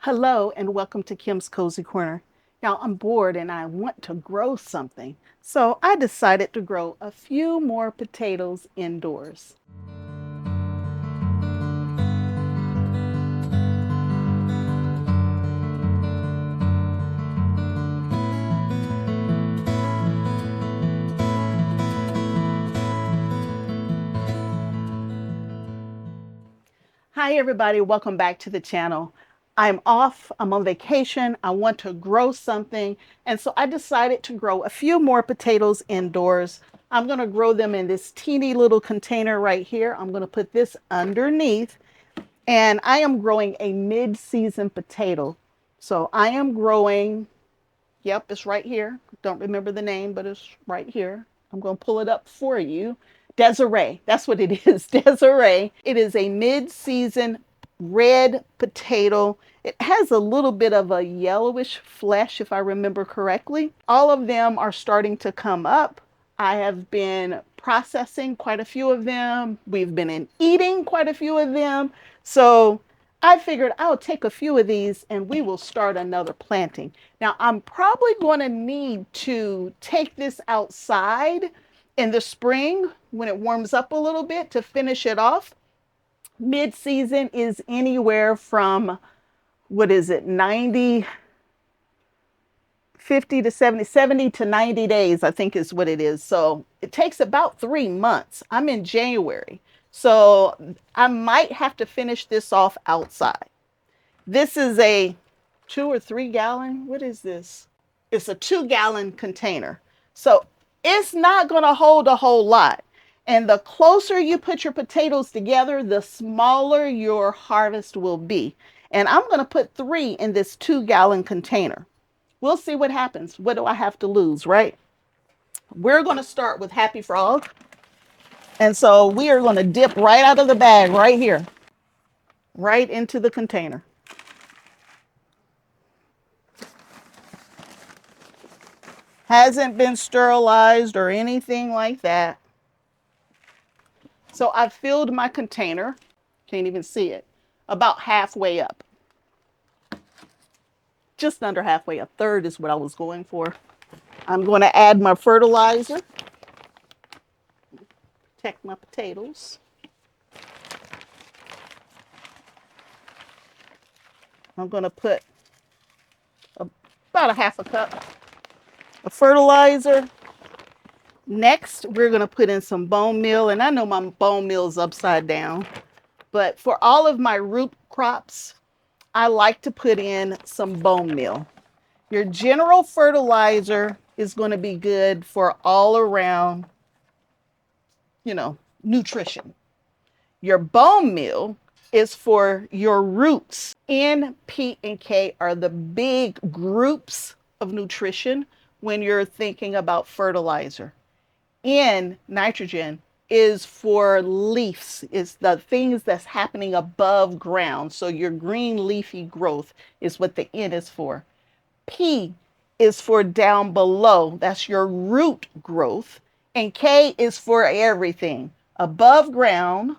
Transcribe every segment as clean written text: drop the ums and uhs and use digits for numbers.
Hello and welcome to Kim's Cozy Corner. Now I'm bored and I want to grow something, so I decided to grow a few more potatoes indoors. Hi everybody, welcome back to the channel. I'm on vacation, I want to grow something, and so I decided to grow a few more potatoes indoors. I'm going to grow them in this teeny little container right here. I'm going to put this underneath, and I am growing a mid-season potato. So I am growing, yep, it's right here. Don't remember the name, but it's right here. I'm going to pull it up for you. Desiree, that's what it is. Desiree. It is a mid-season red potato. It has a little bit of a yellowish flesh, if I remember correctly. All of them are starting to come up. I have been processing quite a few of them. We've been eating quite a few of them. So I figured I'll take a few of these and we will start another planting. Now I'm probably going to need to take this outside in the spring when it warms up a little bit to finish it off. Mid-season is anywhere from, what is it, 90, 50 to 70 to 90 days, I think is what it is. So it takes about 3 months. I'm in January. So I might have to finish this off outside. This is a 2 or 3 gallon. What is this? It's a 2-gallon container. So it's not going to hold a whole lot. And the closer you put your potatoes together, the smaller your harvest will be. And I'm going to put 3 in this 2-gallon container. We'll see what happens. What do I have to lose, right? We're going to start with Happy Frog. And so we are going to dip right out of the bag right here, right into the container. Hasn't been sterilized or anything like that. So I've filled my container, can't even see it, about halfway up. Just under halfway, a third is what I was going for. I'm going to add my fertilizer, protect my potatoes. I'm going to put about a half a cup of fertilizer. Next, we're going to put in some bone meal, and I know my bone meal is upside down, but for all of my root crops, I like to put in some bone meal. Your general fertilizer is going to be good for all around, nutrition. Your bone meal is for your roots. N, P, and K are the big groups of nutrition when you're thinking about fertilizer. N, nitrogen, is for leaves. It's the things that's happening above ground. So your green leafy growth is what the N is for. P is for down below. That's your root growth. And K is for everything above ground,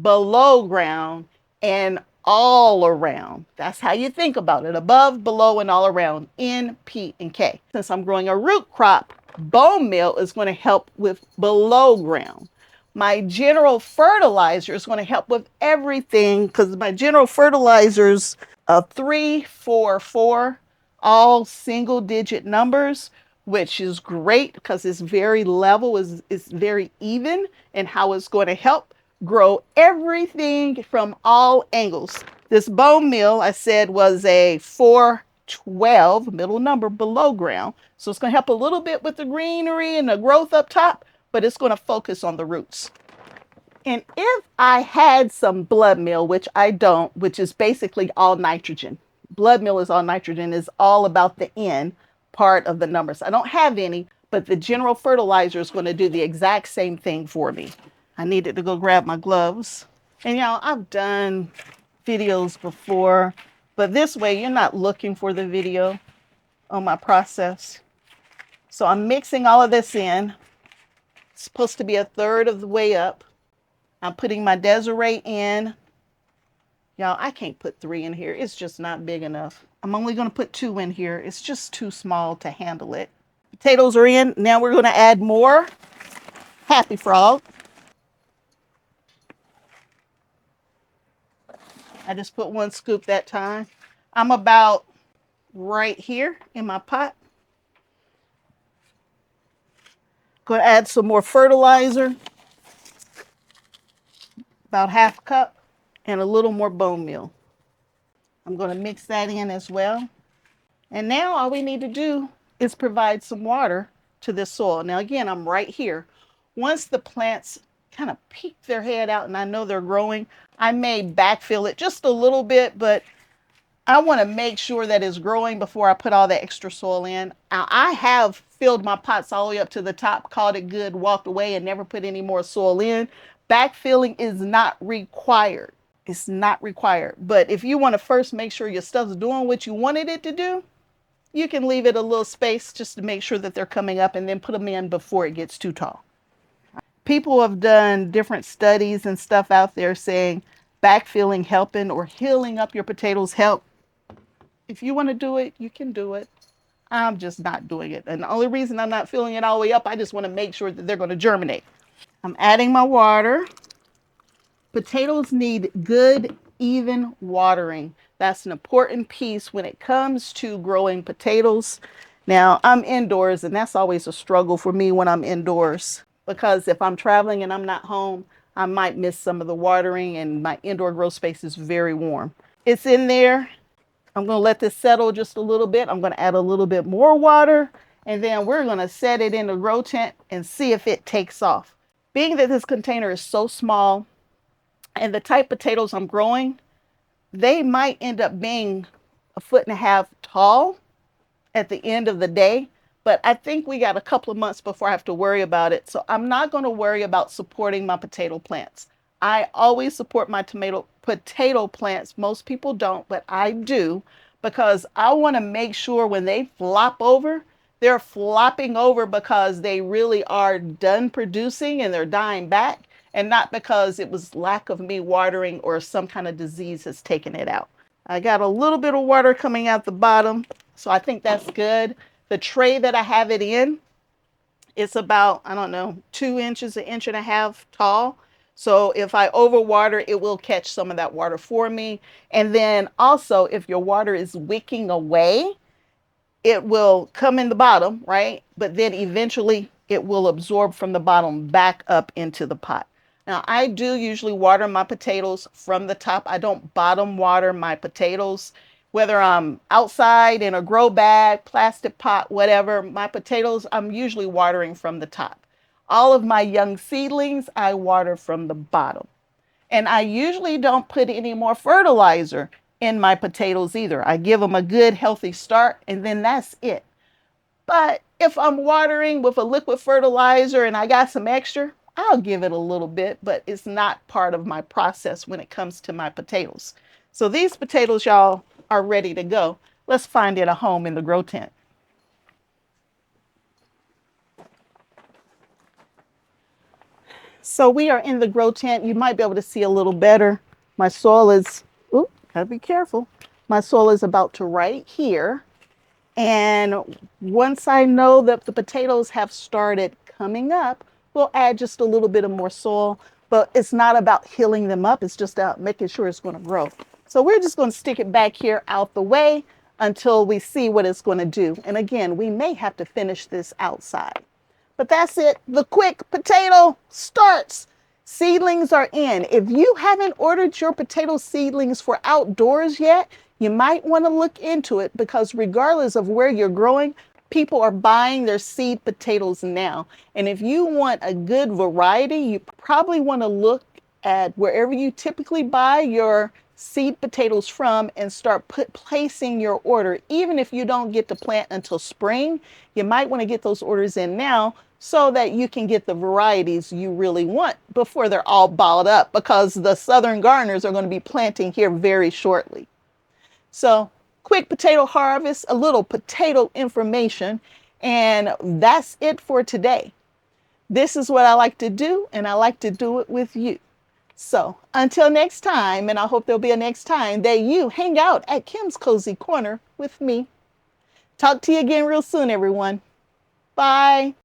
below ground, and all around. That's how you think about it. Above, below, and all around. N, P, and K. Since I'm growing a root crop, bone meal is going to help with below ground. My general fertilizer is going to help with everything because my general fertilizers are 3, 4, 4, all single digit numbers, which is great because it's very level, is very even in how it's going to help grow everything from all angles. This bone meal, I said, was a 412, middle number below ground. So it's going to help a little bit with the greenery and the growth up top, but it's going to focus on the roots. And if I had some blood meal, which I don't, which is basically all nitrogen. Blood meal is all nitrogen, is all about the N part of the numbers. I don't have any, but the general fertilizer is going to do the exact same thing for me. I needed to go grab my gloves. And y'all, I've done videos before, but this way you're not looking for the video on my process. So I'm mixing all of this in. It's supposed to be a third of the way up. I'm putting my Desiree in Y'all, I can't put 3 in here. It's just not big enough. I'm only going to put 2 in here. It's just too small to handle it. Potatoes are in. Now we're going to add more Happy Frog. I just put 1 scoop that time. I'm about right here in my pot. Going to add some more fertilizer, about 1/2 cup, and a little more bone meal. I'm going to mix that in as well. And now all we need to do is provide some water to this soil. Now again, I'm right here. Once the plants kind of peek their head out and I know they're growing, I may backfill it just a little bit, but I want to make sure that it's growing before I put all that extra soil in. Now, I have filled my pots all the way up to the top, called it good, walked away, and never put any more soil in. Backfilling is not required. It's not required. But if you want to first make sure your stuff's doing what you wanted it to do, you can leave it a little space just to make sure that they're coming up and then put them in before it gets too tall. People have done different studies and stuff out there saying backfilling helping or healing up your potatoes help. If you want to do it, you can do it. I'm just not doing it. And the only reason I'm not filling it all the way up, I just want to make sure that they're going to germinate. I'm adding my water. Potatoes need good, even watering. That's an important piece when it comes to growing potatoes. Now, I'm indoors, and that's always a struggle for me when I'm indoors, because if I'm traveling and I'm not home, I might miss some of the watering, and my indoor grow space is very warm. It's in there. I'm going to let this settle just a little bit. I'm going to add a little bit more water, and then we're going to set it in the grow tent and see if it takes off. Being that this container is so small and the type of potatoes I'm growing, they might end up being 1.5 feet tall at the end of the day. But I think we got a couple of months before I have to worry about it. So I'm not going to worry about supporting my potato plants. I always support my potato plants. Most people don't, but I do, because I want to make sure when they flop over, they're flopping over because they really are done producing and they're dying back, and not because it was lack of me watering or some kind of disease has taken it out. I got a little bit of water coming out the bottom, so I think that's good. The tray that I have it in, it's about, I don't know, 2 inches, 1.5 inches tall. So if I overwater, it will catch some of that water for me. And then also, if your water is wicking away, it will come in the bottom, right? But then eventually it will absorb from the bottom back up into the pot. Now, I do usually water my potatoes from the top. I don't bottom water my potatoes. Whether I'm outside in a grow bag, plastic pot, whatever, my potatoes, I'm usually watering from the top. All of my young seedlings, I water from the bottom. And I usually don't put any more fertilizer in my potatoes either. I give them a good, healthy start, and then that's it. But if I'm watering with a liquid fertilizer and I got some extra, I'll give it a little bit, but it's not part of my process when it comes to my potatoes. So these potatoes, y'all, are ready to go. Let's find it a home in the grow tent. So we are in the grow tent. You might be able to see a little better. My soil is, ooh, gotta be careful. My soil is about to right here. And once I know that the potatoes have started coming up, we'll add just a little bit of more soil. But it's not about healing them up. It's just about making sure it's going to grow. So we're just going to stick it back here out the way until we see what it's going to do. And again, we may have to finish this outside. But that's it. The quick potato starts. Seedlings are in. If you haven't ordered your potato seedlings for outdoors yet, you might want to look into it, because regardless of where you're growing, people are buying their seed potatoes now. And if you want a good variety, you probably want to look at wherever you typically buy your seed potatoes from and start placing your order. Even if you don't get to plant until spring, you might want to get those orders in now so that you can get the varieties you really want before they're all balled up, because the southern gardeners are going to be planting here very shortly. So quick potato harvest, a little potato information, and that's it for today. This is what I like to do, and I like to do it with you. So until next time, and I hope there'll be a next time that you hang out at Kim's Cozy Corner with me. Talk to you again real soon, everyone. Bye.